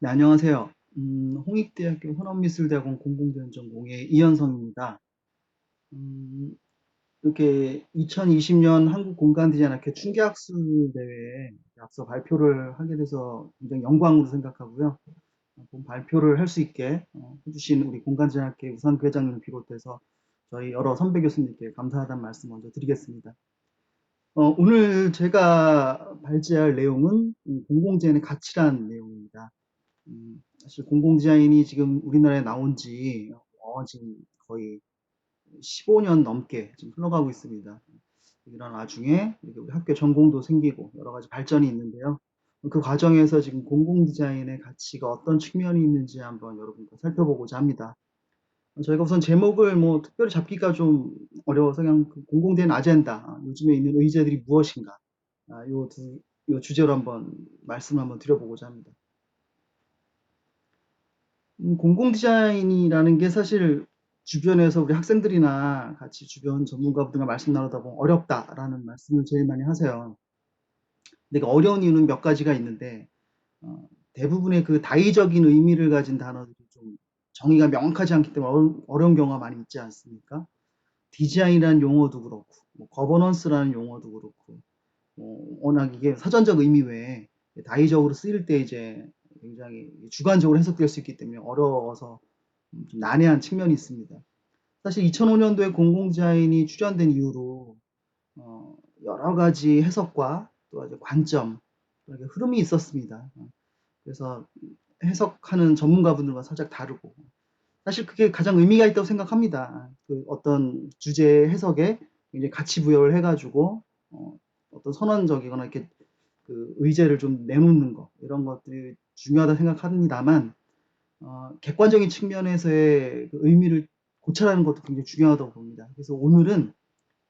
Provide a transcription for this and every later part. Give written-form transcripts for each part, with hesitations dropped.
네, 안녕하세요. 홍익대학교 현업미술대학원 공공재원 전공의 이현성입니다. 음, 이렇게 2020년 한국공간디자인학회 충계학술 대회에 앞서 발표를 하게 돼서 굉장히 영광으로 생각하고요. 본 발표를 할 수 있게 해주신 우리 공간디자인학회 우상규 회장님을 비롯해서 저희 여러 선배 교수님께 감사하다는 말씀 먼저 드리겠습니다. 오늘 제가 발제할 내용은 공공재원의 가치란 내용입니다. 사실 공공디자인이 지금 우리나라에 나온 지 지금 거의 15년 넘게 지금 흘러가고 있습니다. 이런 와중에 이렇게 우리 학교 전공도 생기고 여러 가지 발전이 있는데요. 그 과정에서 지금 공공디자인의 가치가 어떤 측면이 있는지 한번 여러분과 살펴보고자 합니다. 저희가 우선 제목을 뭐 특별히 잡기가 좀 어려워서 그냥 그 공공디자인 아젠다, 요즘에 있는 의제들이 무엇인가, 요 주제로 한번 말씀을 한번 드려보고자 합니다. 공공 디자인이라는 게 사실 주변에서 우리 학생들이나 같이 주변 전문가분들과 말씀 나누다 보면 어렵다라는 말씀을 제일 많이 하세요. 근데 그 어려운 이유는 몇 가지가 있는데, 대부분의 그 다의적인 의미를 가진 단어들이 좀 정의가 명확하지 않기 때문에 어려운 경우가 많이 있지 않습니까? 디자인이라는 용어도 그렇고, 뭐 거버넌스라는 용어도 그렇고, 워낙 이게 사전적 의미 외에 다의적으로 쓰일 때 이제 굉장히 주관적으로 해석될 수 있기 때문에 어려워서 좀 난해한 측면이 있습니다. 사실 2005년도에 공공디자인이 출연된 이후로 여러 가지 해석과 또 이제 관점, 이렇게 흐름이 있었습니다. 그래서 해석하는 전문가분들과 살짝 다르고 사실 그게 가장 의미가 있다고 생각합니다. 그 어떤 주제 해석에 이제 가치 부여를 해가지고 어떤 선언적이거나 이렇게 그 의제를 좀 내놓는 거 이런 것들이 중요하다 생각합니다만 객관적인 측면에서의 그 의미를 고찰하는 것도 굉장히 중요하다고 봅니다. 그래서 오늘은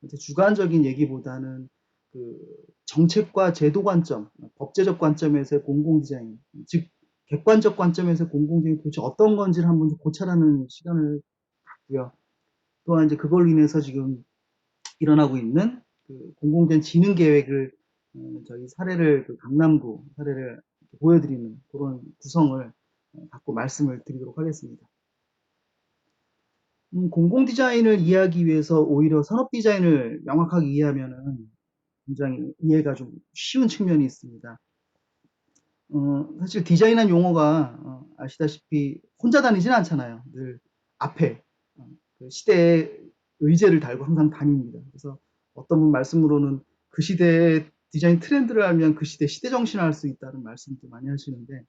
이제 주관적인 얘기보다는 그 정책과 제도 관점, 법제적 관점에서의 공공 디자인, 즉 객관적 관점에서 공공 디자인이 도대체 어떤 건지를 한번 좀 고찰하는 시간을 갖고요. 또한 이제 그걸로 인해서 지금 일어나고 있는 그 공공된 지능 계획을 저희 사례를 그 강남구 사례를 보여드리는 그런 구성을 갖고 말씀을 드리도록 하겠습니다. 공공 디자인을 이해하기 위해서 오히려 산업 디자인을 명확하게 이해하면은 굉장히 이해가 좀 쉬운 측면이 있습니다. 사실 디자인한 용어가 아시다시피 혼자 다니진 않잖아요. 늘 앞에 그 시대의 의제를 달고 항상 다닙니다. 그래서 어떤 분 말씀으로는 그 시대의 디자인 트렌드를 알면 그 시대 정신을 알 수 있다는 말씀도 많이 하시는데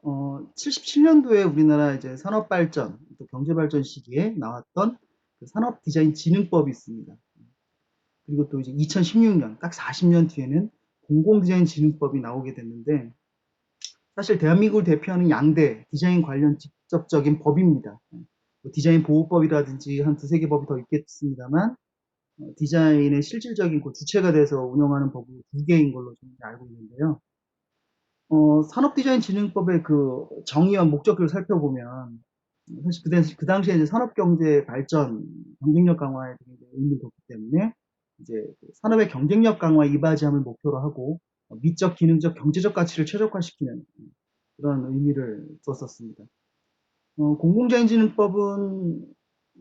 77년도에 우리나라 이제 산업 발전 또 경제 발전 시기에 나왔던 그 산업 디자인 진흥법이 있습니다. 그리고 또 이제 2016년 딱 40년 뒤에는 공공 디자인 진흥법이 나오게 됐는데 사실 대한민국을 대표하는 양대 디자인 관련 직접적인 법입니다. 뭐 디자인 보호법이라든지 한 두세 개 법이 더 있겠습니다만 디자인의 실질적인 그 주체가 돼서 운영하는 법은 두 개인 걸로 저는 알고 있는데요. 산업디자인진흥법의 그 정의와 목적을 살펴보면 사실 그 당시에 이제 산업경제 발전, 경쟁력 강화에 굉장히 의미를 뒀기 때문에 이제 그 산업의 경쟁력 강화 이바지함을 목표로 하고 미적, 기능적, 경제적 가치를 최적화시키는 그런 의미를 두었었습니다. 공공자인진흥법은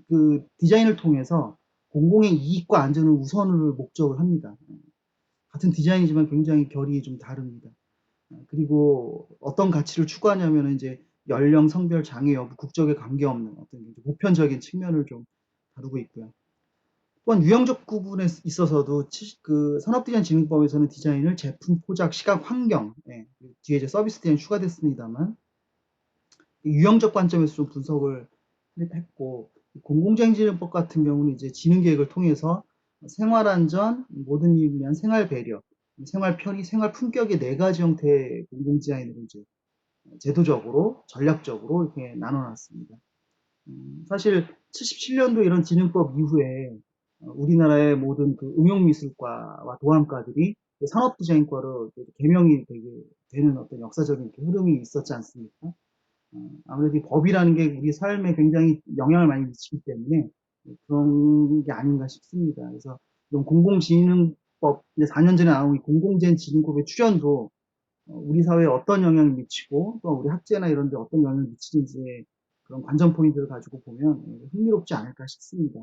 그 디자인을 통해서 공공의 이익과 안전을 우선으로 목적을 합니다. 같은 디자인이지만 굉장히 결이 좀 다릅니다. 그리고 어떤 가치를 추구하냐면 이제 연령, 성별, 장애 여부, 국적에 관계없는 어떤 보편적인 측면을 좀 다루고 있고요. 또한 유형적 구분에 있어서도 그 산업디자인진흥법에서는 디자인을 제품, 포작, 시각, 환경, 뒤에 이제 서비스 디자인 추가됐습니다만 유형적 관점에서 좀 분석을 했고 공공재행진흥법 같은 경우는 이제 지능계획을 통해서 생활안전, 모든 이익을 위한 생활 배려, 생활 편의, 생활 품격의 네 가지 형태의 공공디자인으로 이제 제도적으로, 전략적으로 이렇게 나눠놨습니다. 사실 77년도 이런 진흥법 이후에 우리나라의 모든 그 응용미술과와 도안과들이 산업디자인과로 개명이 되게 되는 어떤 역사적인 흐름이 있었지 않습니까? 아무래도 이 법이라는 게 우리 삶에 굉장히 영향을 많이 미치기 때문에 그런 게 아닌가 싶습니다. 그래서 이런 공공진흥법, 이제 4년 전에 나온 이 공공재진흥법의 출현도 우리 사회에 어떤 영향을 미치고 또 우리 학제나 이런 데 어떤 영향을 미치는지의 그런 관전 포인트를 가지고 보면 흥미롭지 않을까 싶습니다.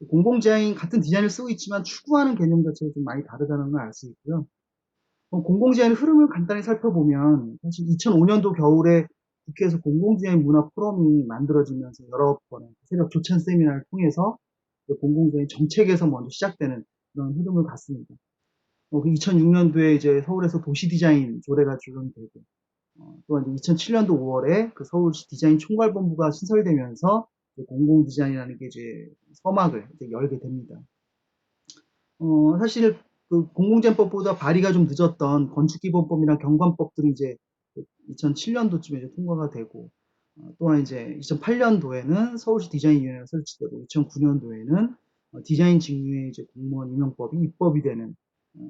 공공 디자인 같은 디자인을 쓰고 있지만 추구하는 개념 자체가 좀 많이 다르다는 걸 알 수 있고요. 공공 디자인의 흐름을 간단히 살펴보면 사실 2005년도 겨울에 국회에서 공공 디자인 문화 포럼이 만들어지면서 여러 번의 새벽 조찬 세미나를 통해서 공공 디자인 정책에서 먼저 시작되는 그런 흐름을 갔습니다. 2006년도에 이제 서울에서 도시 디자인 조례가 조정이 되고, 또한 2007년도 5월에 그 서울시 디자인 총괄본부가 신설되면서 공공 디자인이라는 게 이제 서막을 이제 열게 됩니다. 사실 그 공공재법보다 발의가 좀 늦었던 건축기본법이나 경관법들이 이제 2007년도쯤에 이제 통과가 되고, 또한 이제 2008년도에는 서울시 디자인위원회가 설치되고, 2009년도에는 디자인 직무의 이제 공무원 임용법이 입법이 되는,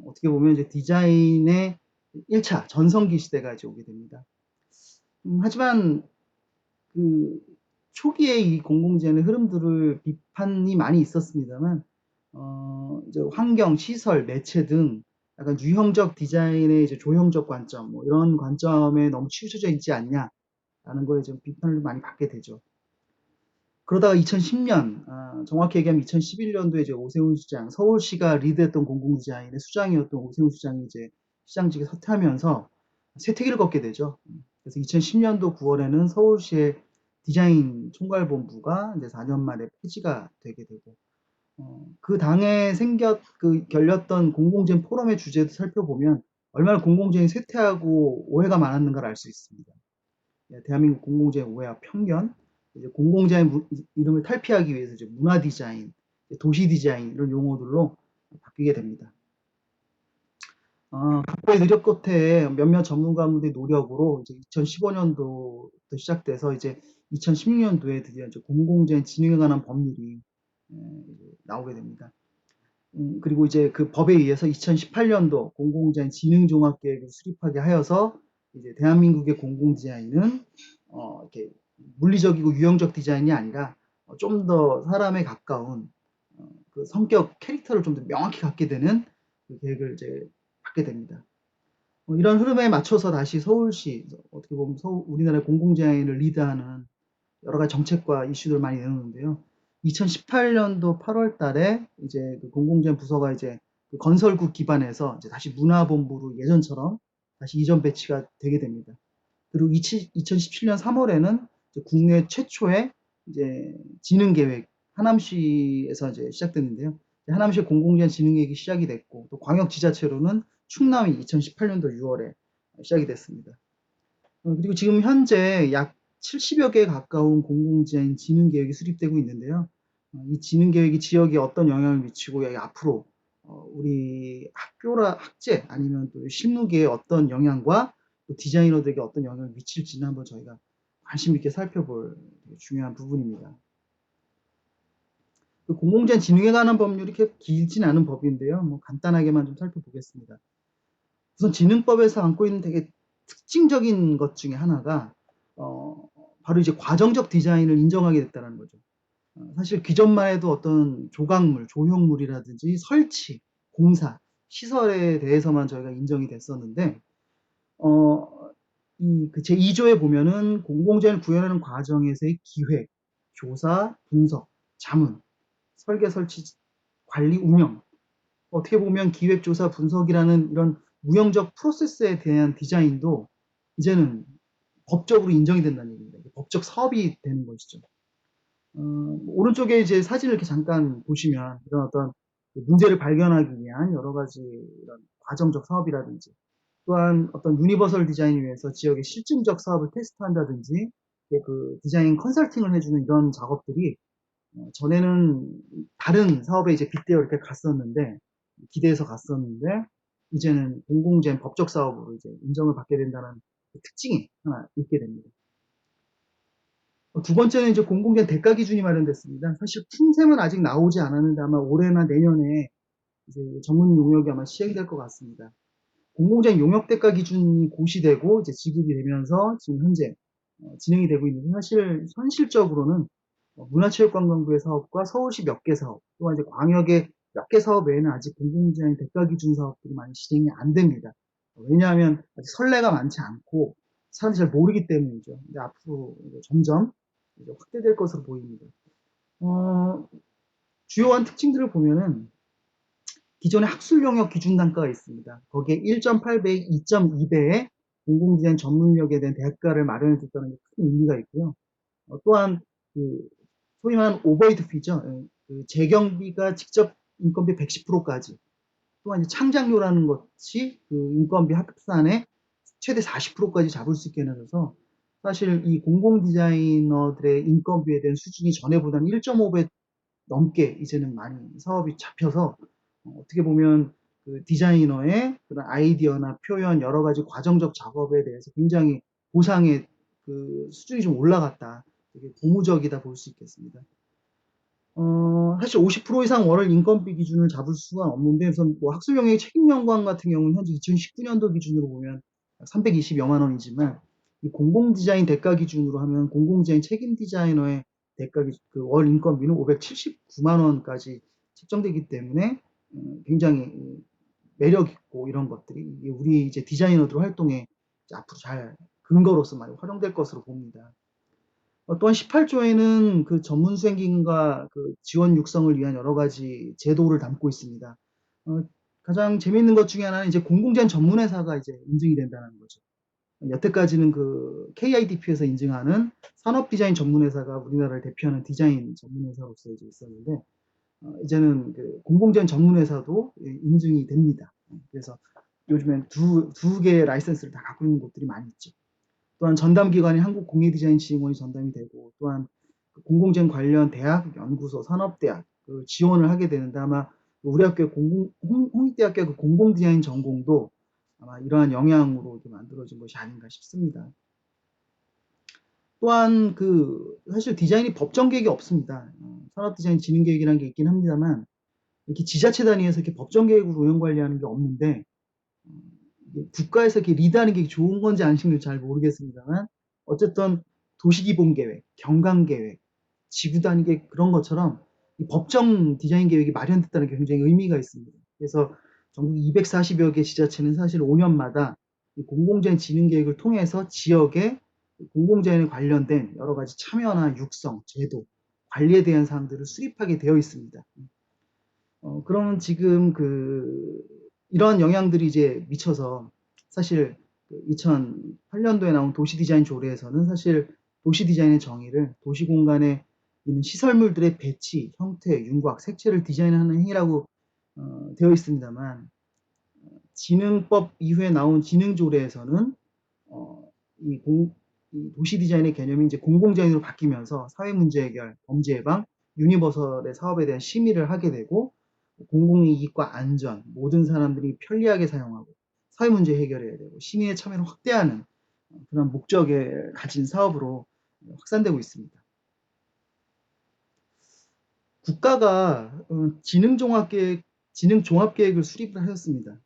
어떻게 보면 이제 디자인의 1차 전성기 시대가 이제 오게 됩니다. 하지만 그 초기에 이 공공재의 흐름들을 비판이 많이 있었습니다만, 이제 환경, 시설, 매체 등 약간 유형적 디자인의 이제 조형적 관점, 뭐 이런 관점에 너무 치우쳐져 있지 않냐라는 거에 좀 비판을 많이 받게 되죠. 그러다가 2010년, 정확히 얘기하면 2011년도에 이제 오세훈 시장, 서울시가 리드했던 공공디자인의 수장이었던 오세훈 시장이 이제 시장직에 사퇴하면서 쇠퇴기를 걷게 되죠. 그래서 2010년도 9월에는 서울시의 디자인 총괄본부가 이제 4년 만에 폐지가 되게 되고, 그 당에 열렸던 공공재인 포럼의 주제도 살펴보면 얼마나 공공재인 쇠퇴하고 오해가 많았는가를 알 수 있습니다. 대한민국 공공재인 오해와 편견, 이제 공공재인 이름을 탈피하기 위해서 이제 문화 디자인, 도시 디자인 이런 용어들로 바뀌게 됩니다. 각고의 노력 끝에 몇몇 전문가들의 노력으로 이제 2015년도부터 시작돼서 이제 2016년도에 드디어 이제 공공재인 진흥에 관한 법률이 나오게 됩니다. 그리고 이제 그 법에 의해서 2018년도 공공디자인 진흥종합계획을 수립하게 하여서 이제 대한민국의 공공디자인은 이렇게 물리적이고 유형적 디자인이 아니라 좀 더 사람에 가까운 그 성격, 캐릭터를 좀 더 명확히 갖게 되는 그 계획을 이제 받게 됩니다. 이런 흐름에 맞춰서 다시 서울시, 어떻게 보면 우리나라의 공공디자인을 리드하는 여러 가지 정책과 이슈들을 많이 내놓는데요. 2018년도 8월 달에 이제 그 공공재원 부서가 이제 그 건설국 기반에서 이제 다시 문화본부로 예전처럼 다시 이전 배치가 되게 됩니다. 그리고 2017년 3월에는 국내 최초의 이제 진흥계획, 하남시에서 이제 시작됐는데요. 하남시 공공재원 진흥계획이 시작이 됐고, 또 광역지자체로는 충남이 2018년도 6월에 시작이 됐습니다. 그리고 지금 현재 약 70여 개에 가까운 공공디자인 진흥계획이 수립되고 있는데요. 이 진흥계획이 지역에 어떤 영향을 미치고 앞으로 우리 학제 아니면 또 실무계에 어떤 영향과 또 디자이너들에게 어떤 영향을 미칠지는 한번 저희가 관심 있게 살펴볼 중요한 부분입니다. 그 공공재인 진흥에 관한 법률이 이렇게 길진 않은 법인데요. 뭐 간단하게만 좀 살펴보겠습니다. 우선 진흥법에서 안고 있는 되게 특징적인 것 중에 하나가 바로 이제 과정적 디자인을 인정하게 됐다는 거죠. 사실 기존만 해도 어떤 조각물, 조형물이라든지 설치, 공사, 시설에 대해서만 저희가 인정이 됐었는데 그 제2조에 보면은 공공재를 구현하는 과정에서의 기획, 조사, 분석, 자문, 설계, 설치, 관리, 운영, 어떻게 보면 기획, 조사, 분석이라는 이런 무형적 프로세스에 대한 디자인도 이제는 법적으로 인정이 된다는 얘기입니다. 법적 사업이 되는 것이죠. 오른쪽에 이제 사진을 이렇게 잠깐 보시면 이런 어떤 문제를 발견하기 위한 여러 가지 이런 과정적 사업이라든지 또한 어떤 유니버설 디자인을 위해서 지역의 실증적 사업을 테스트한다든지 그 디자인 컨설팅을 해주는 이런 작업들이 전에는 다른 사업에 이제 빗대어 이렇게 갔었는데 기대해서 갔었는데 이제는 공공재인 법적 사업으로 이제 인정을 받게 된다는 그 특징이 하나 있게 됩니다. 두 번째는 이제 공공재인 대가 기준이 마련됐습니다. 사실 품셈은 아직 나오지 않았는데 아마 올해나 내년에 이제 전문 용역이 아마 시행될 것 같습니다. 공공재인 용역 대가 기준이 고시되고 이제 지급이 되면서 지금 현재 진행이 되고 있는데 사실 현실적으로는 문화체육관광부의 사업과 서울시 몇 개 사업, 또한 이제 광역의 몇 개 사업 외에는 아직 공공재인 대가 기준 사업들이 많이 진행이 안 됩니다. 왜냐하면 아직 선례가 많지 않고 사람들이 잘 모르기 때문이죠. 근데 앞으로 점점 확대될 것으로 보입니다. 어, 주요한 특징들을 보면은 기존의 학술 영역 기준 단가가 있습니다. 거기에 1.8배, 2.2배의 공공디자인 전문력에 대한 대가를 마련해 줬다는 게 큰 의미가 있고요. 또한 그 소위 말하는 오버헤드 피죠. 그 재경비가 직접 인건비 110%까지, 또한 이제 창작료라는 것이 그 인건비 합산의 최대 40%까지 잡을 수 있게 해놔서 사실 이 공공 디자이너들의 인건비에 대한 수준이 전에보다는 1.5배 넘게 이제는 많이 사업이 잡혀서 어떻게 보면 그 디자이너의 그런 아이디어나 표현 여러 가지 과정적 작업에 대해서 굉장히 보상의 그 수준이 좀 올라갔다. 되게 고무적이다 볼 수 있겠습니다. 사실 50% 이상 월을 인건비 기준을 잡을 수가 없는데, 우선 뭐 학술영역의 책임연구원 같은 경우는 현재 2019년도 기준으로 보면 320여만 원이지만, 이 공공디자인 대가 기준으로 하면 공공디자인 책임 디자이너의 대가 그월 인건비는 579만 원까지 책정되기 때문에 굉장히 매력 있고 이런 것들이 우리 이제 디자이너들 활동에 앞으로 잘 근거로서 많이 활용될 것으로 봅니다. 또한 18조에는 그 전문 수행기금과 그 지원 육성을 위한 여러 가지 제도를 담고 있습니다. 가장 재미있는 것 중에 하나는 이제 공공재원 전문회사가 이제 인증이 된다는 거죠. 여태까지는 그 KIDP에서 인증하는 산업디자인 전문회사가 우리나라를 대표하는 디자인 전문회사로서 이제 있었는데, 이제는 그 공공재원 전문회사도 인증이 됩니다. 그래서 요즘엔 두 개의 라이센스를 다 갖고 있는 곳들이 많이 있죠. 또한 전담기관인 한국공예디자인지원이 전담이 되고, 또한 공공재원 관련 대학, 연구소, 산업대학 지원을 하게 되는데, 아마 우리 학교 홍익대학교 그 공공디자인 전공도 아마 이러한 영향으로 만들어진 것이 아닌가 싶습니다. 또한 그 사실 디자인이 법정 계획이 없습니다. 산업디자인 진흥계획이라는 게 있긴 합니다만, 이렇게 지자체 단위에서 이렇게 법정 계획으로 운영 관리하는 게 없는데, 국가에서 이렇게 리드하는 게 좋은 건지 아닌지 잘 모르겠습니다만, 어쨌든 도시기본계획, 경강계획, 지구 단위 계획 그런 것처럼 이 법정 디자인 계획이 마련됐다는 게 굉장히 의미가 있습니다. 그래서 전국 240여 개 지자체는 사실 5년마다 공공재원 진흥계획을 통해서 지역의 공공재원에 관련된 여러 가지 참여나 육성, 제도, 관리에 대한 사항들을 수립하게 되어 있습니다. 그러면 지금 이런 영향들이 이제 미쳐서 사실 2008년도에 나온 도시 디자인 조례에서는 사실 도시 디자인의 정의를 도시 공간에 있는 시설물들의 배치, 형태, 윤곽, 색채를 디자인하는 행위라고 되어 있습니다만, 진흥법 이후에 나온 진흥조례에서는 이, 이 도시 디자인의 개념이 이제 공공 디자인으로 바뀌면서 사회 문제 해결, 범죄 예방, 유니버설의 사업에 대한 심의를 하게 되고, 공공이익과 안전, 모든 사람들이 편리하게 사용하고 사회 문제 해결해야 되고 시민의 참여를 확대하는 그런 목적을 가진 사업으로 확산되고 있습니다. 국가가 진흥종합계획을 수립을 하였습니다.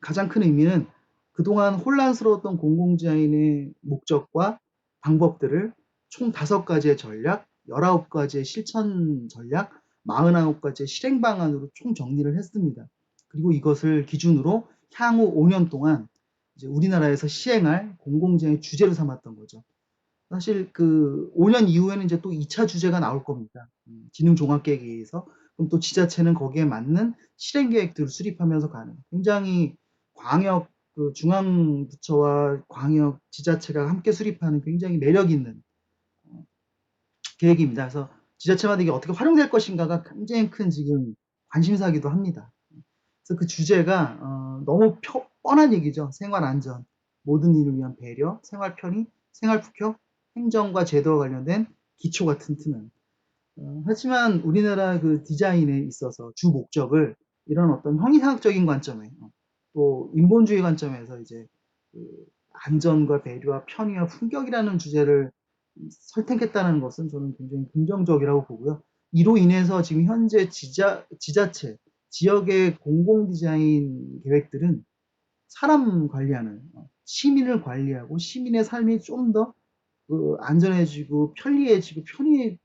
가장 큰 의미는 그동안 혼란스러웠던 공공디자인의 목적과 방법들을 총 5가지의 전략, 19가지의 실천 전략, 49가지의 실행 방안으로 총 정리를 했습니다. 그리고 이것을 기준으로 향후 5년 동안 이제 우리나라에서 시행할 공공디자인의 주제로 삼았던 거죠. 사실 그 5년 이후에는 이제 또 2차 주제가 나올 겁니다. 진흥종합계획에 의해서. 그럼 또 지자체는 거기에 맞는 실행계획들을 수립하면서 가는 굉장히 광역 그 중앙부처와 광역 지자체가 함께 수립하는 굉장히 매력 있는 계획입니다. 그래서 지자체마다 이게 어떻게 활용될 것인가가 굉장히 큰 지금 관심사기도 합니다. 그래서 그 주제가 너무 뻔한 얘기죠. 생활 안전, 모든 이를 위한 배려, 생활 편의, 생활 북혁, 행정과 제도와 관련된 기초가 튼튼한. 하지만 우리나라 그 디자인에 있어서 주 목적을 이런 어떤 형이상학적인 관점에 또 인본주의 관점에서 이제 그 안전과 배려와 편의와 품격이라는 주제를 선택했다는 것은 저는 굉장히 긍정적이라고 보고요. 이로 인해서 지금 현재 지자체, 지역의 공공 디자인 계획들은 사람 관리하는, 시민을 관리하고 시민의 삶이 좀 더 안전해지고 편리해지고 편의의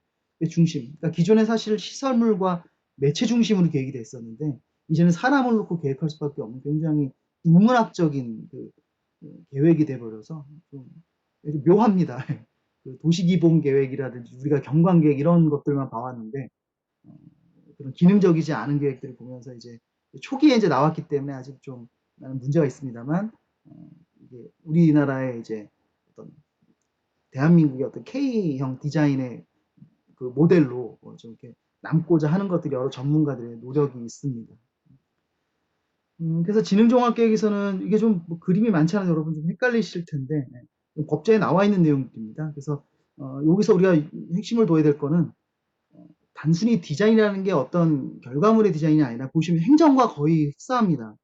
중심. 그러니까 기존에 사실 시설물과 매체 중심으로 계획이 됐었는데, 이제는 사람을 놓고 계획할 수밖에 없는 굉장히 인문학적인 계획이 돼버려서 좀 묘합니다. 그 도시기본 계획이라든지 우리가 경관계획 이런 것들만 봐왔는데 그런 기능적이지 않은 계획들을 보면서 이제 초기에 이제 나왔기 때문에 아직 좀 많은 문제가 있습니다만 이게 우리나라의 이제 어떤 대한민국의 어떤 K형 디자인의 그 모델로 좀 이렇게 남고자 하는 것들이 여러 전문가들의 노력이 있습니다. 그래서 지능종합계획에서는 이게 좀뭐 그림이 많지 않아서 여러분 좀 헷갈리실 텐데 법제에 나와 있는 내용들입니다. 그래서 여기서 우리가 핵심을 둬야 될 거는 단순히 디자인이라는 게 어떤 결과물의 디자인이 아니라 보시면 행정과 거의 흡사합니다.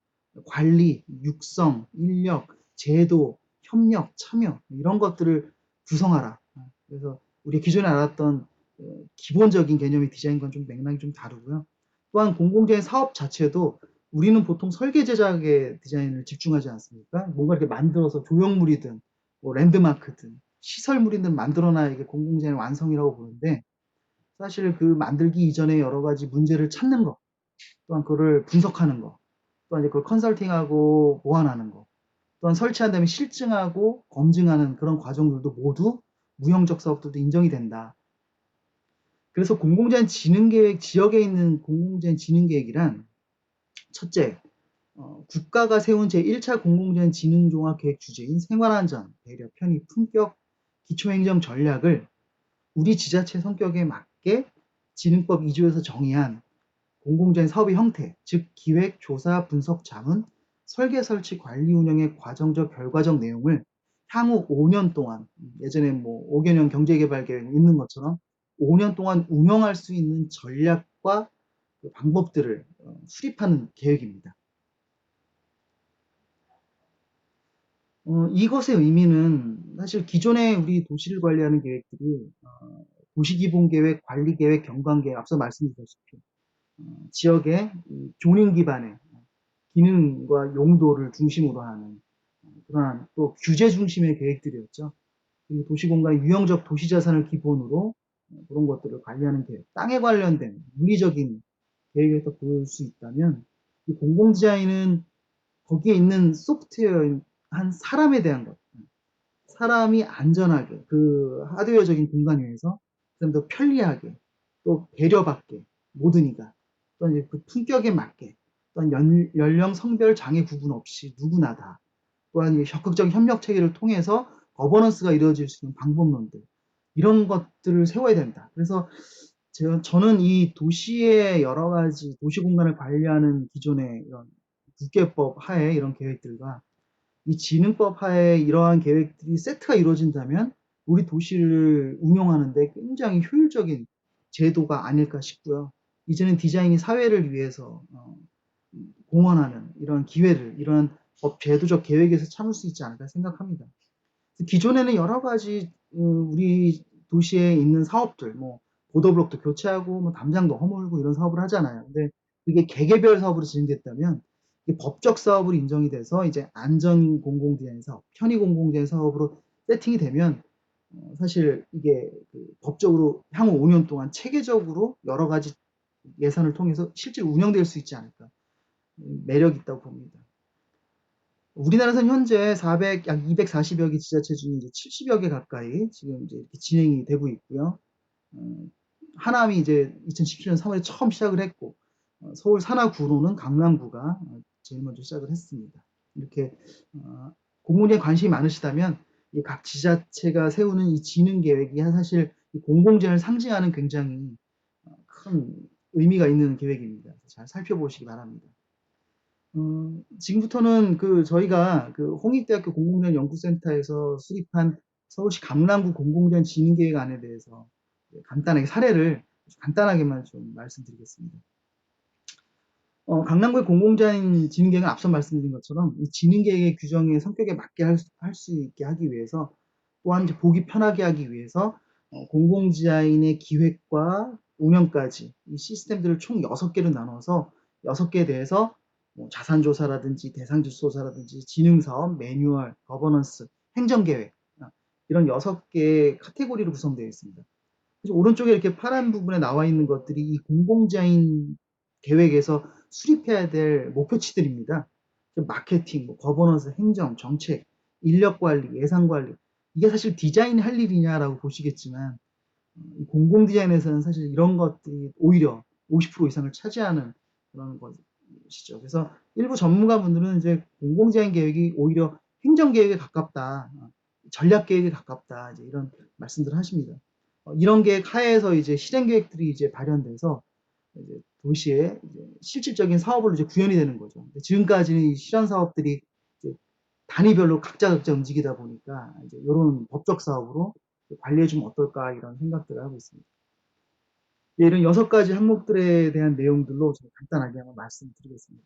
관리, 육성, 인력, 제도, 협력, 참여 이런 것들을 구성하라. 그래서 우리 기존에 알았던 기본적인 개념의 디자인과는 좀 맥락이 좀 다르고요. 또한 공공재의 사업 자체도 우리는 보통 설계 제작의 디자인을 집중하지 않습니까? 뭔가 이렇게 만들어서 조형물이든 뭐 랜드마크든 시설물이든 만들어놔야 이게 공공재의 완성이라고 보는데 사실 그 만들기 이전에 여러 가지 문제를 찾는 것, 또한 그거를 분석하는 것, 또한 이제 그걸 컨설팅하고 보완하는 것, 또한 설치한 다음에 실증하고 검증하는 그런 과정들도 모두 무형적 사업들도 인정이 된다. 그래서 공공재는 지능계획, 지역에 있는 공공재는 지능계획이란 첫째, 국가가 세운 제1차 공공재는 지능종합계획 주제인 생활안전, 배려, 편의, 품격, 기초행정 전략을 우리 지자체 성격에 맞게 지능법 2조에서 정의한 공공재는 사업의 형태, 즉 기획, 조사, 분석, 자문, 설계, 설치, 관리, 운영의 과정적, 결과적 내용을 향후 5년 동안 예전에 뭐 5개년 경제개발 계획 있는 것처럼 5년 동안 운영할 수 있는 전략과 그 방법들을 수립하는 계획입니다. 이것의 의미는 사실 기존에 우리 도시를 관리하는 계획들이 도시기본계획, 관리계획, 경관계획 앞서 말씀드렸다시피 지역의 조능 기반의 기능과 용도를 중심으로 하는 그러한 또 규제 중심의 계획들이었죠. 그리고 도시공간의 유형적 도시자산을 기본으로 그런 것들을 관리하는 계획, 땅에 관련된 물리적인 계획에서 볼 수 있다면 이 공공디자인은 거기에 있는 소프트웨어인 한 사람에 대한 것, 사람이 안전하게 그 하드웨어적인 공간 위에서 좀 더 편리하게 또 배려받게 모든 이가 또한 이제 그 품격에 맞게 또한 연령 성별 장애 구분 없이 누구나 다 또한 적극적 협력 체계를 통해서 거버넌스가 이루어질 수 있는 방법론들 이런 것들을 세워야 된다. 그래서 저는 이 도시의 여러 가지 도시 공간을 관리하는 기존의 이런 국계법 하에 이런 계획들과 이 지능법 하에 이러한 계획들이 세트가 이루어진다면 우리 도시를 운영하는데 굉장히 효율적인 제도가 아닐까 싶고요. 이제는 디자인이 사회를 위해서 공헌하는 이런 기회를 이런 법 제도적 계획에서 참을 수 있지 않을까 생각합니다. 기존에는 여러 가지 우리 도시에 있는 사업들, 뭐 보도블록도 교체하고 뭐 담장도 허물고 이런 사업을 하잖아요. 근데 그게 개개별 사업으로 진행됐다면 법적 사업으로 인정이 돼서 이제 안전 공공 디자인 사업, 편의 공공 디자인 사업으로 세팅이 되면 사실 이게 그 법적으로 향후 5년 동안 체계적으로 여러 가지 예산을 통해서 실제로 운영될 수 있지 않을까 매력이 있다고 봅니다. 우리나라에서는 현재 400, 약 240여 개 지자체 중에 이제 70여 개 가까이 지금 이제 이렇게 진행이 되고 있고요. 하남이 이제 2017년 3월에 처음 시작을 했고, 서울 산하구로는 강남구가 제일 먼저 시작을 했습니다. 이렇게 공무원에 관심이 많으시다면 각 지자체가 세우는 이 지능 계획이 사실 공공재를 상징하는 굉장히 큰 의미가 있는 계획입니다. 잘 살펴보시기 바랍니다. 지금부터는 저희가 홍익대학교 공공재원 연구센터에서 수립한 서울시 강남구 공공재원 진흥계획안에 대해서 간단하게 사례를 간단하게만 좀 말씀드리겠습니다. 강남구의 공공재원 진흥계획은 앞서 말씀드린 것처럼 이 진흥계획의 규정의 성격에 맞게 할 수 있게 하기 위해서 또한 보기 편하게 하기 위해서 공공디자인의 기획과 운영까지 이 시스템들을 총 6개로 나눠서 6개에 대해서 뭐 자산조사라든지 대상조사라든지 진흥사업, 매뉴얼, 거버넌스, 행정계획 이런 6개의 카테고리로 구성되어 있습니다. 그래서 오른쪽에 이렇게 파란 부분에 나와 있는 것들이 이 공공디자인 계획에서 수립해야 될 목표치들입니다. 마케팅, 뭐 거버넌스, 행정, 정책, 인력 관리, 예산 관리, 이게 사실 디자인이 할 일이냐라고 보시겠지만, 공공 디자인에서는 사실 이런 것들이 오히려 50% 이상을 차지하는 그런 것이죠. 그래서 일부 전문가분들은 이제 공공 디자인 계획이 오히려 행정 계획에 가깝다, 전략 계획에 가깝다, 이제 이런 말씀들을 하십니다. 이런 계획 하에서 이제 실행 계획들이 이제 발현돼서 이제 도시의 이제 실질적인 사업으로 이제 구현이 되는 거죠. 지금까지는 이 실현 사업들이 이제 단위별로 각자 움직이다 보니까 이제 이런 법적 사업으로 관리해주면 어떨까 이런 생각들을 하고 있습니다. 예, 이런 6가지 항목들에 대한 내용들로 좀 간단하게 한번 말씀드리겠습니다.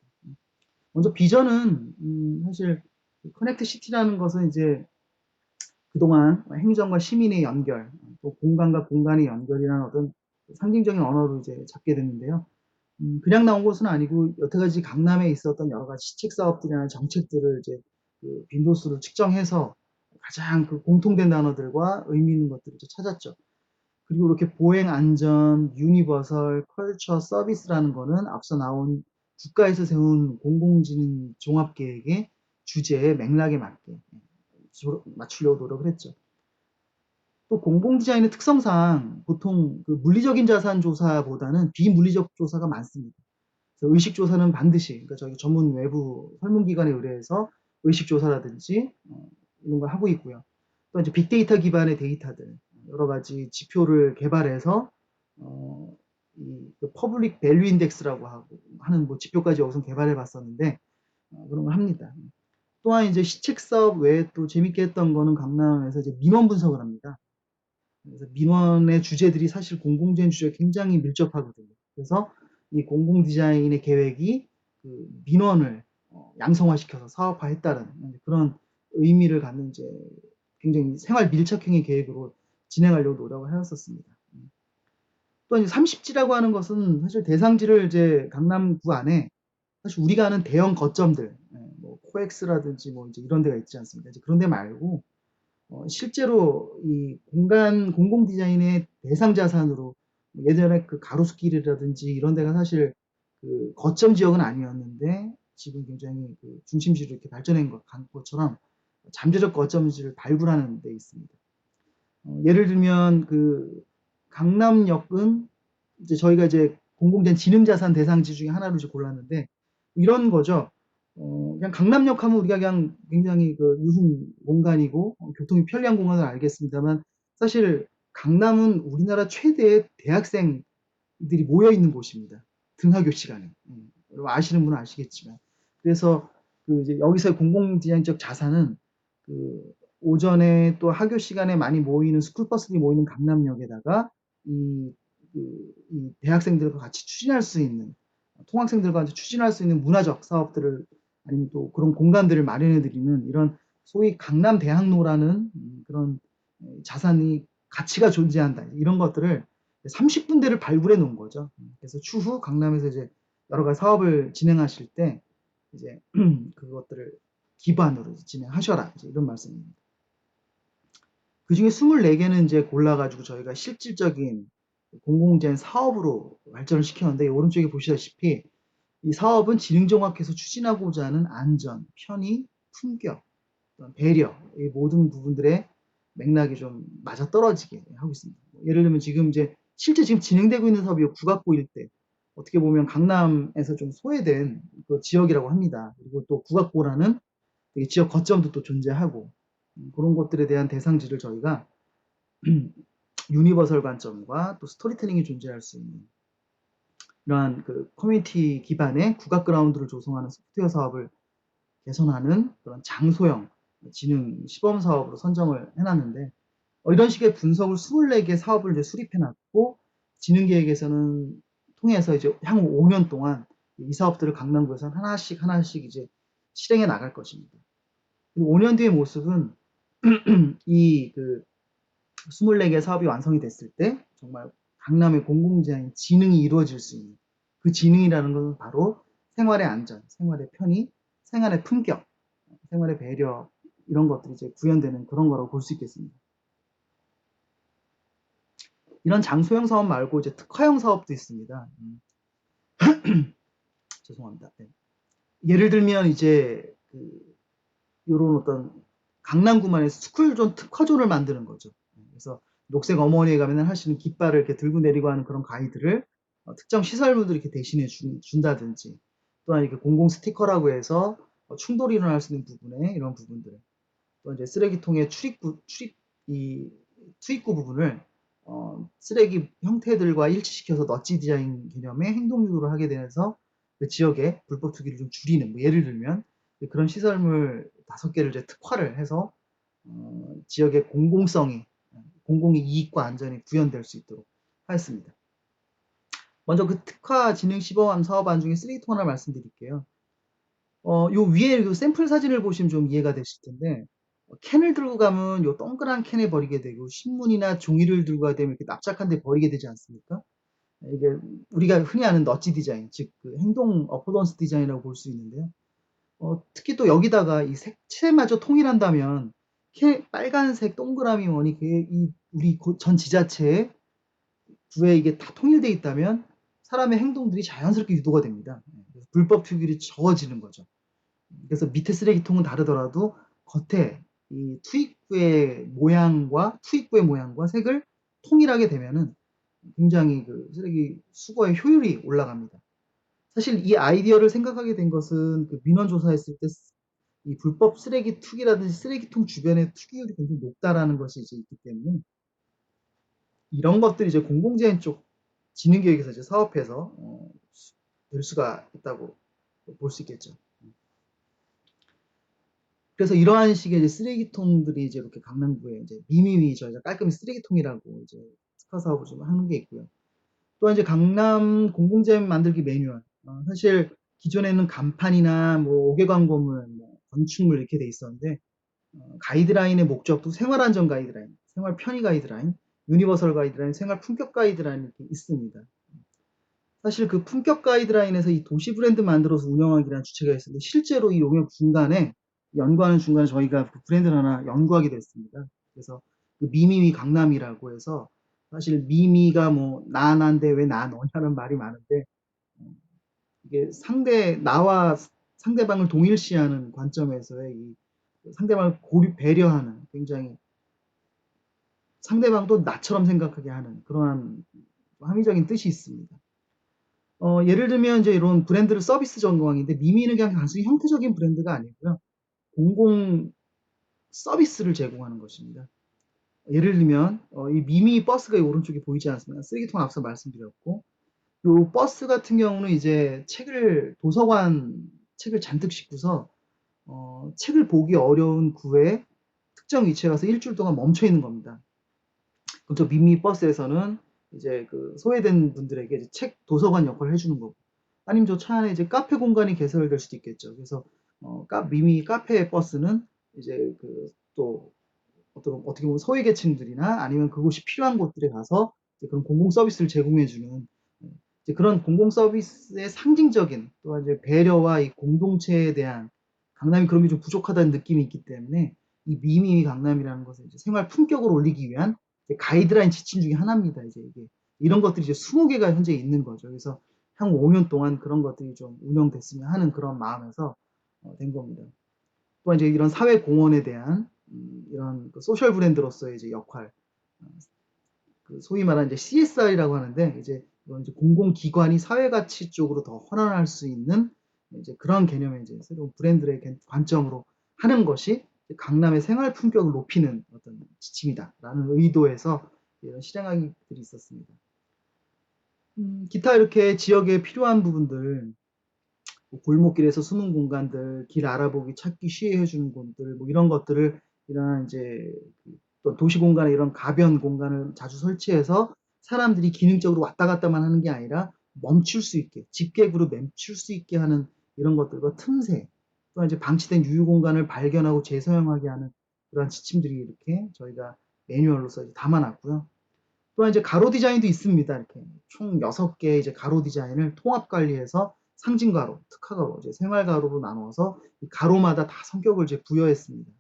먼저 비전은 사실 커넥트 시티라는 것은 이제 그동안 행정과 시민의 연결, 또 공간과 공간의 연결이라는 어떤 상징적인 언어로 이제 잡게 됐는데요. 그냥 나온 것은 아니고 여태까지 강남에 있었던 여러 가지 시책 사업들이나 정책들을 이제 그 빈도수를 측정해서 가장 그 공통된 단어들과 의미 있는 것들을 이제 찾았죠. 그리고 이렇게 보행 안전, 유니버설, 컬처, 서비스라는 거는 앞서 나온 국가에서 세운 공공지능 종합계획의 주제에 맥락에 맞게 맞추려고 노력을 했죠. 또 공공 디자인의 특성상 보통 그 물리적인 자산 조사보다는 비물리적 조사가 많습니다. 그래서 의식 조사는 반드시, 그러니까 저희 전문 외부 설문기관에 의뢰해서 의식 조사라든지 이런 걸 하고 있고요. 또 이제 빅데이터 기반의 데이터들, 여러 가지 지표를 개발해서 그 퍼블릭 밸류 인덱스라고 하는 뭐 지표까지 여기서 개발해 봤었는데 그런 걸 합니다. 또한 이제 시책 사업 외에 또 재밌게 했던 거는 강남에서 이제 민원 분석을 합니다. 그래서 민원의 주제들이 사실 공공재생 주제와 굉장히 밀접하거든요. 그래서 이 공공 디자인의 계획이 그 민원을 양성화시켜서 사업화했다는 그런 의미를 갖는 이제 굉장히 생활 밀착형의 계획으로 진행하려고 노력을 하였었습니다. 또 이제 30지라고 하는 것은 사실 대상지를 이제 강남구 안에 사실 우리가 아는 대형 거점들, 뭐 코엑스라든지 뭐 이제 이런 데가 있지 않습니까? 이제 그런 데 말고 실제로 이 공공 디자인의 대상 자산으로 예전에 그 가로수길이라든지 이런 데가 사실 그 거점 지역은 아니었는데 지금 굉장히 그 중심지로 이렇게 발전한 것처럼 잠재적 거점지를 발굴하는 데 있습니다. 예를 들면 그 강남역은 이제 저희가 이제 공공된 지능자산 대상지 중에 하나로 이제 골랐는데 이런 거죠. 그냥 강남역 하면 우리가 그냥 굉장히 그 유흥 공간이고 교통이 편리한 공간을 알겠습니다만 사실 강남은 우리나라 최대의 대학생들이 모여 있는 곳입니다. 등하교 시간에. 여러분 아시는 분은 아시겠지만. 그래서 그 이제 여기서의 공공 디자인적 자산은 그 오전에 또 학교 시간에 많이 모이는 스쿨버스들이 모이는 강남역에다가 이, 이 대학생들과 같이 추진할 수 있는 통학생들과 같이 추진할 수 있는 문화적 사업들을 아니면 또 그런 공간들을 마련해 드리는 이런 소위 강남 대학로라는 그런 자산이 가치가 존재한다 이런 것들을 30군데를 발굴해 놓은 거죠. 그래서 추후 강남에서 이제 여러 가지 사업을 진행하실 때 이제 그것들을 기반으로 진행하셔라 이제 이런 말씀입니다. 그 중에 24개는 이제 골라가지고 저희가 실질적인 공공재생 사업으로 발전을 시켰는데 오른쪽에 보시다시피 이 사업은 지능종합해서 추진하고자 하는 안전, 편의, 품격, 배려 이 모든 부분들의 맥락이 좀 맞아떨어지게 하고 있습니다. 예를 들면 지금 이제 실제 지금 진행되고 있는 사업이 국악고 일대 어떻게 보면 강남에서 좀 소외된 그 지역이라고 합니다. 그리고 또 국악고라는 지역 거점도 또 존재하고 그런 것들에 대한 대상지를 저희가 유니버설 관점과 또 스토리텔링이 존재할 수 있는 이러한 그 커뮤니티 기반의 국악 그라운드를 조성하는 소프트웨어 사업을 개선하는 그런 장소형 지능 시범 사업으로 선정을 해놨는데 이런 식의 분석을 24개 사업을 이제 수립해놨고 지능 계획에서는 통해서 이제 향후 5년 동안 이 사업들을 강남구에서 하나씩 하나씩 이제 실행해 나갈 것입니다. 5년 뒤의 모습은 이 그 24개 사업이 완성이 됐을 때 정말 강남의 공공재생 지능이 이루어질 수 있는 그 지능이라는 것은 바로 생활의 안전, 생활의 편의, 생활의 품격, 생활의 배려 이런 것들이 이제 구현되는 그런 거라고 볼 수 있겠습니다. 이런 장소형 사업 말고 이제 특화형 사업도 있습니다. 죄송합니다. 네. 예를 들면 이제 요런 어떤 강남구만의 스쿨존 특화존을 만드는 거죠. 그래서 녹색 어머니에 가면은 하시는 깃발을 이렇게 들고 내리고 하는 그런 가이드를 특정 시설물들이 이렇게 대신해 준다든지, 또한 이렇게 공공 스티커라고 해서 충돌이 일어날 수 있는 부분에 이런 부분들, 또 이제 쓰레기통의 이 투입구 부분을 쓰레기 형태들과 일치시켜서 넛지 디자인 개념의 행동 유도를 하게 되면서 그 지역의 불법 투기를 좀 줄이는, 뭐 예를 들면 그런 시설물 5개를 이제 특화를 해서 지역의 공공의 이익과 안전이 구현될 수 있도록 하였습니다. 먼저 그 특화 진행 시범 사업안 중에 쓰레기통 하나 말씀드릴게요. 요 위에 요 샘플 사진을 보시면 좀 이해가 되실 텐데, 캔을 들고 가면 요 동그란 캔에 버리게 되고, 신문이나 종이를 들고 가야 되면 이렇게 납작한 데 버리게 되지 않습니까? 이게 우리가 흔히 아는 넛지 디자인, 즉 그 행동 어포던스 디자인이라고 볼 수 있는데요. 특히 또 여기다가 이 색채마저 통일한다면, 빨간색 동그라미 원이 우리 전 지자체에 구에 이게 다 통일돼 있다면 사람의 행동들이 자연스럽게 유도가 됩니다. 불법 투기율이 적어지는 거죠. 그래서 밑에 쓰레기통은 다르더라도 겉에 이 투입구의 모양과 색을 통일하게 되면은 굉장히 그 쓰레기 수거의 효율이 올라갑니다. 사실 이 아이디어를 생각하게 된 것은 그 민원 조사했을 때 이 불법 쓰레기 투기라든지 쓰레기통 주변의 투기율이 굉장히 높다라는 것이 이제 있기 때문에, 이런 것들이 이제 공공재생 쪽 진흥기획에서 이제 사업해서 될 수가 있다고 볼 수 있겠죠. 그래서 이러한 식의 이제 쓰레기통들이 이제 이렇게 강남구에 이제 미미미 저희가 깔끔히 쓰레기통이라고 이제 특화 사업을 좀 하는 게 있고요. 또 이제 강남 공공재생 만들기 매뉴얼. 사실 기존에는 간판이나 뭐 5개 광고물, 뭐 건축물 이렇게 돼 있었는데, 가이드라인의 목적도 생활안전 가이드라인, 생활 편의 가이드라인, 유니버설 가이드라인, 생활 품격 가이드라인이 이렇게 있습니다. 사실 그 품격 가이드라인에서 이 도시 브랜드 만들어서 운영하기라는 주체가 있었는데, 실제로 이 용역 연구하는 중간에 저희가 그 브랜드를 하나 연구하게 됐습니다. 그래서 그 미미미 강남이라고 해서, 사실 미미가 뭐 나한데 왜 나 너냐는 말이 많은데, 이게 나와 상대방을 동일시하는 관점에서의 이 상대방을 배려하는, 굉장히 상대방도 나처럼 생각하게 하는 그러한 함의적인 뜻이 있습니다. 예를 들면 이제 이런 브랜드를 서비스 전공항인데, 미미는 그냥 단순히 형태적인 브랜드가 아니고요. 공공 서비스를 제공하는 것입니다. 예를 들면 이 미미 버스가 이 오른쪽에 보이지 않습니까? 쓰레기통 앞서 말씀드렸고, 요 버스 같은 경우는 이제 도서관 책을 잔뜩 싣고서 책을 보기 어려운 구에 특정 위치에 가서 일주일 동안 멈춰 있는 겁니다. 그럼 저 미미 버스에서는 이제 그 소외된 분들에게 이제 도서관 역할을 해주는 거고, 아니면 저 차 안에 이제 카페 공간이 개설될 수도 있겠죠. 그래서 미미 카페 버스는 이제 또 어떻게 보면 소외계층들이나 아니면 그곳이 필요한 곳들에 가서 그런 공공 서비스를 제공해주는, 그런 공공 서비스의 상징적인, 또 이제 배려와 이 공동체에 대한, 강남이 그런 게 좀 부족하다는 느낌이 있기 때문에 이 미미 강남이라는 것을 이제 생활 품격을 올리기 위한 가이드라인 지침 중에 하나입니다. 이제 이게 이런 것들이 이제 20개가 현재 있는 거죠. 그래서 한 5년 동안 그런 것들이 좀 운영됐으면 하는 그런 마음에서 된 겁니다. 또 이제 이런 사회 공헌에 대한 이런 그 소셜 브랜드로서의 이제 역할, 소위 말하는 이제 CSR이라고 하는데, 이건 이제 공공기관이 사회가치 쪽으로 더 헌원할 수 있는 이제 그런 개념의 이제 새로운 브랜드의 관점으로 하는 것이 강남의 생활 품격을 높이는 어떤 지침이다라는 의도에서 이런 실행하기들이 있었습니다. 기타 이렇게 지역에 필요한 부분들, 뭐 골목길에서 숨은 공간들, 길 알아보기 찾기 쉬게 해주는 곳들, 뭐 이런 것들을, 이런 이제 또 도시 공간에 이런 가변 공간을 자주 설치해서 사람들이 기능적으로 왔다 갔다만 하는 게 아니라 멈출 수 있게, 집객으로 멈출 수 있게 하는 이런 것들과 틈새, 또 이제 방치된 유휴 공간을 발견하고 재사용하게 하는 그런 지침들이 이렇게 저희가 매뉴얼로서 담아놨고요. 또한 이제 가로 디자인도 있습니다. 이렇게 총 6개의 이제 가로 디자인을 통합 관리해서 상징 가로, 특화 가로, 이제 생활 가로로 나누어서 이 가로마다 다 성격을 이제 부여했습니다.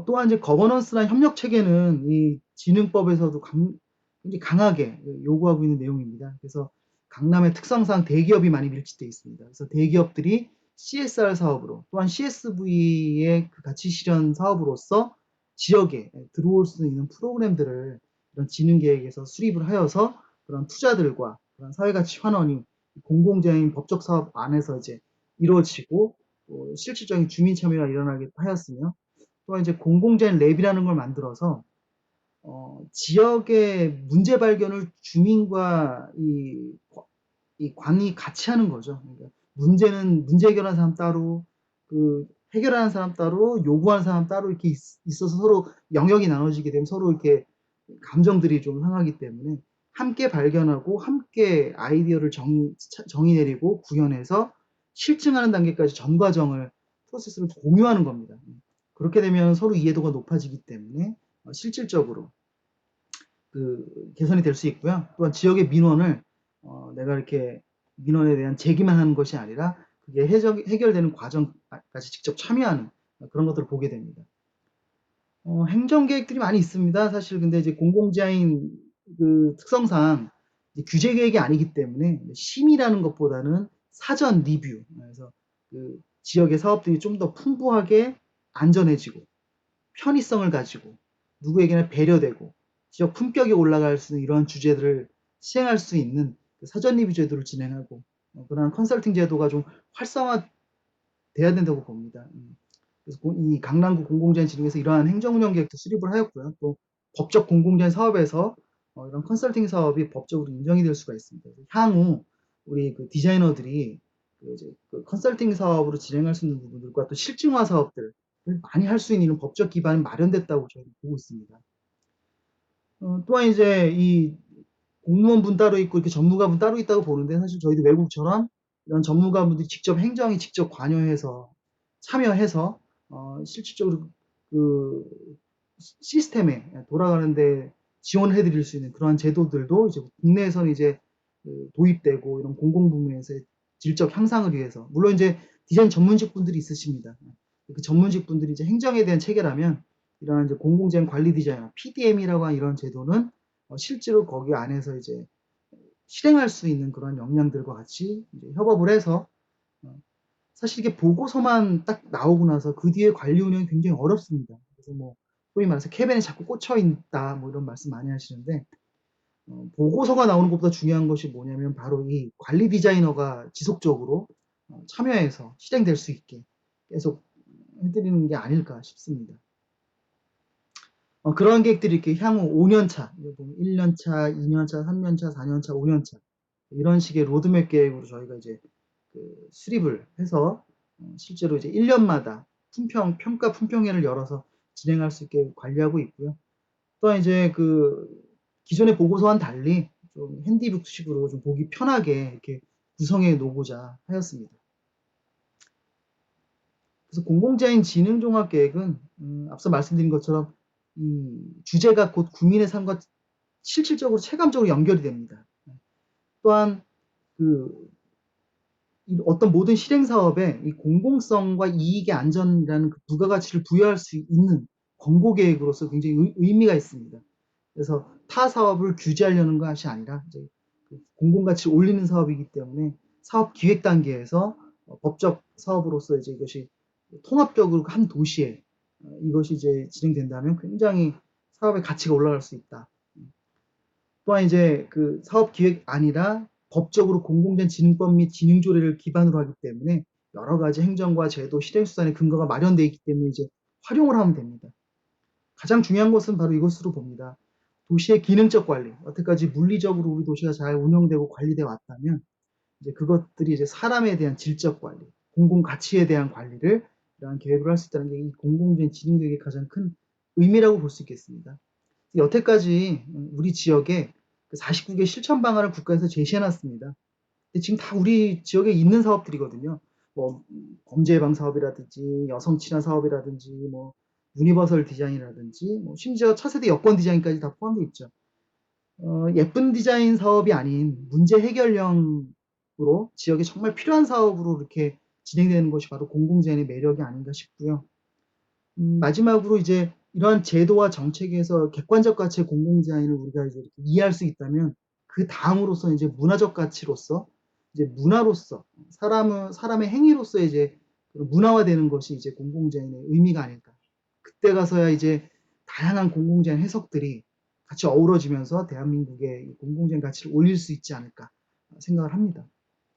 또한 이제 거버넌스나 협력 체계는 이 진흥법에서도 굉장히 강하게 요구하고 있는 내용입니다. 그래서 강남의 특성상 대기업이 많이 밀집되어 있습니다. 그래서 대기업들이 CSR 사업으로 또한 CSV의 그 가치 실현 사업으로서 지역에 들어올 수 있는 프로그램들을 이런 진흥 계획에서 수립을 하여서 그런 투자들과 그런 사회가치 환원이 공공재인 법적 사업 안에서 이제 이루어지고 실질적인 주민 참여가 일어나게 하였으며 또한 이제 공공재인 랩이라는 걸 만들어서 지역의 문제 발견을 주민과 이 관이 같이 하는 거죠. 그러니까 문제 해결하는 사람 따로, 그 해결하는 사람 따로, 요구하는 사람 따로 이렇게 있어서 서로 영역이 나눠지게 되면 서로 이렇게 감정들이 좀 상하기 때문에 함께 발견하고 함께 아이디어를 정의 내리고 구현해서 실증하는 단계까지 전 과정을 프로세스를 공유하는 겁니다. 그렇게 되면 서로 이해도가 높아지기 때문에 실질적으로 그 개선이 될 수 있고요. 또한 지역의 민원을 내가 이렇게 민원에 대한 제기만 하는 것이 아니라 그게 해결되는 과정까지 직접 참여하는 그런 것들을 보게 됩니다. 행정 계획들이 많이 있습니다. 사실 근데 이제 공공지하인 그 특성상 규제 계획이 아니기 때문에 심의라는 것보다는 사전 리뷰. 그래서 그 지역의 사업들이 좀 더 풍부하게 안전해지고 편의성을 가지고 누구에게나 배려되고 지역 품격이 올라갈 수 있는 이런 주제들을 시행할 수 있는 그 사전 리뷰 제도를 진행하고 그런 컨설팅 제도가 좀 활성화돼야 된다고 봅니다. 그래서 이 강남구 공공재생 진흥에서 이러한 행정운영 계획도 수립을 하였고요. 또 법적 공공재생 사업에서 이런 컨설팅 사업이 법적으로 인정이 될 수가 있습니다. 향후 우리 그 디자이너들이 그 컨설팅 사업으로 진행할 수 있는 부분들과 또 실증화 사업들 많이 할 수 있는 법적 기반이 마련됐다고 저희는 보고 있습니다. 또한 이제 이 공무원분 따로 있고 이렇게 전문가분 따로 있다고 보는데 사실 저희도 외국처럼 이런 전문가분들이 직접 행정에 직접 관여해서 참여해서 실질적으로 그 시스템에 돌아가는데 지원해 드릴 수 있는 그러한 제도들도 이제 국내에서는 이제 도입되고 이런 공공부문에서의 질적 향상을 위해서 물론 이제 디자인 전문직 분들이 있으십니다. 그 전문직 분들이 이제 행정에 대한 체계라면 이러한 이제 공공재생 관리 디자이너 PDM이라고 하는 이런 제도는 실제로 거기 안에서 이제 실행할 수 있는 그런 역량들과 같이 이제 협업을 해서 사실 이게 보고서만 딱 나오고 나서 그 뒤에 관리 운영이 굉장히 어렵습니다. 그래서 뭐 소위 말해서 캐벤에 자꾸 꽂혀 있다 뭐 이런 말씀 많이 하시는데 보고서가 나오는 것보다 중요한 것이 뭐냐면 바로 이 관리 디자이너가 지속적으로 참여해서 실행될 수 있게 계속 해드리는 게 아닐까 싶습니다. 그런 계획들이 이렇게 향후 5년차, 1년차, 2년차, 3년차, 4년차, 5년차 이런 식의 로드맵 계획으로 저희가 이제 그 수립을 해서 실제로 이제 1년마다 평가 품평회를 열어서 진행할 수 있게 관리하고 있고요. 또한 이제 그 기존의 보고서와는 달리 좀 핸디북식으로 좀 보기 편하게 이렇게 구성해 놓고자 하였습니다. 그래서 공공재인 진흥종합계획은 앞서 말씀드린 것처럼 이 주제가 곧 국민의 삶과 실질적으로 체감적으로 연결이 됩니다. 또한 그 어떤 모든 실행 사업에 이 공공성과 이익의 안전이라는 그 부가가치를 부여할 수 있는 권고 계획으로서 굉장히 의미가 있습니다. 그래서 타 사업을 규제하려는 것이 아니라 이제 그 공공가치를 올리는 사업이기 때문에 사업 기획 단계에서 법적 사업으로서 이제 이것이 통합적으로 한 도시에 이것이 이제 진행된다면 굉장히 사업의 가치가 올라갈 수 있다. 또한 이제 그 사업 기획 아니라 법적으로 공공된 진흥법 및 진흥조례를 기반으로 하기 때문에 여러 가지 행정과 제도, 실행수단의 근거가 마련되어 있기 때문에 이제 활용을 하면 됩니다. 가장 중요한 것은 바로 이것으로 봅니다. 도시의 기능적 관리, 여태까지 물리적으로 우리 도시가 잘 운영되고 관리되어 왔다면 이제 그것들이 이제 사람에 대한 질적 관리, 공공 가치에 대한 관리를 이러한 계획으로 할 수 있다는 게 이 공공된 진흥 계획의 가장 큰 의미라고 볼 수 있겠습니다. 여태까지 우리 지역에 49개 실천 방안을 국가에서 제시해 놨습니다. 지금 다 우리 지역에 있는 사업들이거든요. 뭐 범죄 예방 사업이라든지 여성 친화 사업이라든지 뭐 유니버설 디자인이라든지 뭐 심지어 차세대 여권 디자인까지 다 포함되어 있죠. 예쁜 디자인 사업이 아닌 문제 해결형으로 지역에 정말 필요한 사업으로 이렇게 진행되는 것이 바로 공공재원의 매력이 아닌가 싶고요. 마지막으로 이제 이러한 제도와 정책에서 객관적 가치의 공공재원을 우리가 이제 이해할 수 있다면 그 다음으로서 이제 문화적 가치로서 이제 문화로서 사람의 행위로서 이제 문화화되는 것이 이제 공공자인의 의미가 아닐까. 그때 가서야 이제 다양한 공공자인 해석들이 같이 어우러지면서 대한민국의 공공자인 가치를 올릴 수 있지 않을까 생각을 합니다.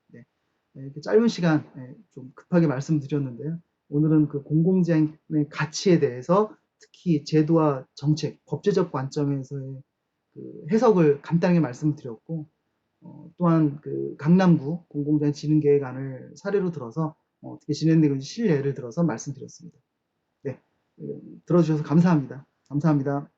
네. 이렇게 짧은 시간 좀 급하게 말씀드렸는데요. 오늘은 그 공공자인의 가치에 대해서 특히 제도와 정책, 법제적 관점에서의 그 해석을 간단하게 말씀드렸고, 또한 그 강남구 공공자인 진흥계획안을 사례로 들어서 어떻게 진행되는지 실례를 들어서 말씀드렸습니다. 네, 들어주셔서 감사합니다. 감사합니다.